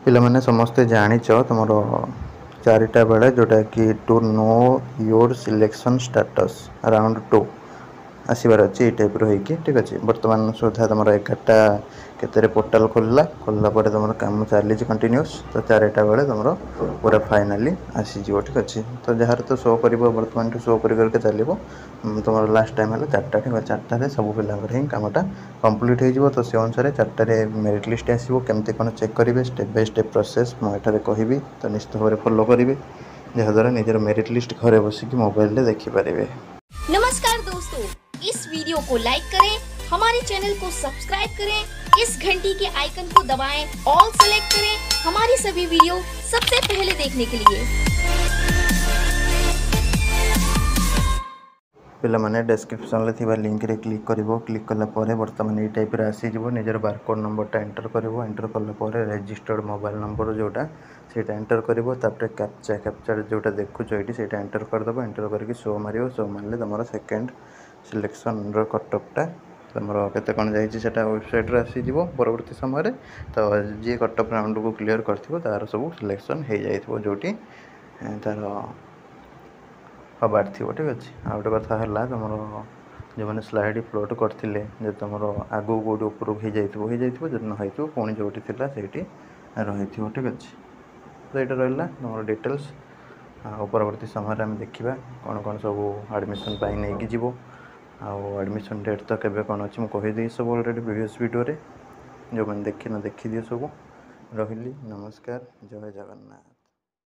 ପିଲାମାନେ ସମସ୍ତେ ଜାଣିଛ ତୁମର 4ଟା ବେଳେ जोटा कि to know your selection status around 2 आसबार अच्छी टाइप रही ठीक अच्छे बर्तमान सुधा तुम 11टा केते पोर्टाल खोलला पर तुम कम चली कंटिन्यूस तो 4टा बेले तुम पूरा फाइनाली आसीज ठीक अच्छे तो जार तो शो कर बर्तमान शो करके चलो तुम लास्ट टाइम है 4टा ठीक है 4टारे सब पिला ही कमटा कंप्लीट हो तो से अनुसार 4टारे मेरिट लिस्ट आसो केमती कौन चेक करेंगे स्टेप बाय स्टेप प्रोसेस मुझे कहि तो निश्चित भाव फॉलो करेंगे जहाद्वारा निजर मेरिट लिस्ट घरे बसिक मोबाइल रे देखिपारे। नमस्कार दोस्तों, इस वीडियो को लाइक करें, हमारे चैनल को सब्सक्राइब करें, इस घंटी के आइकन को दबाएं, ऑल सेलेक्ट करें हमारी सभी वीडियो सबसे पहले देखने के लिए। पिला माने डिस्क्रिप्शन रे लिंक रे क्लिक करिवो क्लिक कला परे वर्तमान ये टाइप रे आसी जिवो निजर बारकोड नंबरटा एंटर करिवो एंटर कला परे रजिस्टर्ड मोबाइल नंबर जोटा सेटा एंटर करिवो तापर कैप्चा जोटा देखु जो एटी सेटा एंटर कर दबो एंटर करके शो मारियो शो मारले तमरो सेकंड सिलेक्शन रो कटअपटा तमरो केते कोन जाईची सेटा वेबसाइट रे आसी जिवो परवर्ती समय रे तो जे कटअप राउंड को क्लियर करथिवो तार सब सिलेक्शन हे जाइथिवो जोटी तार हबार थी ठीक अच्छे आ गए कथा है तुम जो मैंने स्लाइड फ्लोट करते तुम आगू कौटी उपरक हो जाइए जब न हो पुणी जो थी रही ठीक अच्छे तो यहाँ रहा तुम डिटेल्स परवर्ती समय आम देखा कौन कौन सब आडमिशन नहीं जीव आडमिशन डेट तो केवे कौन अच्छी मुझे कहीदे सब अलरेडी प्रीवियस वीडियो जो मैंने देखी न देखी दिए सब रही नमस्कार जय जगन्नाथ।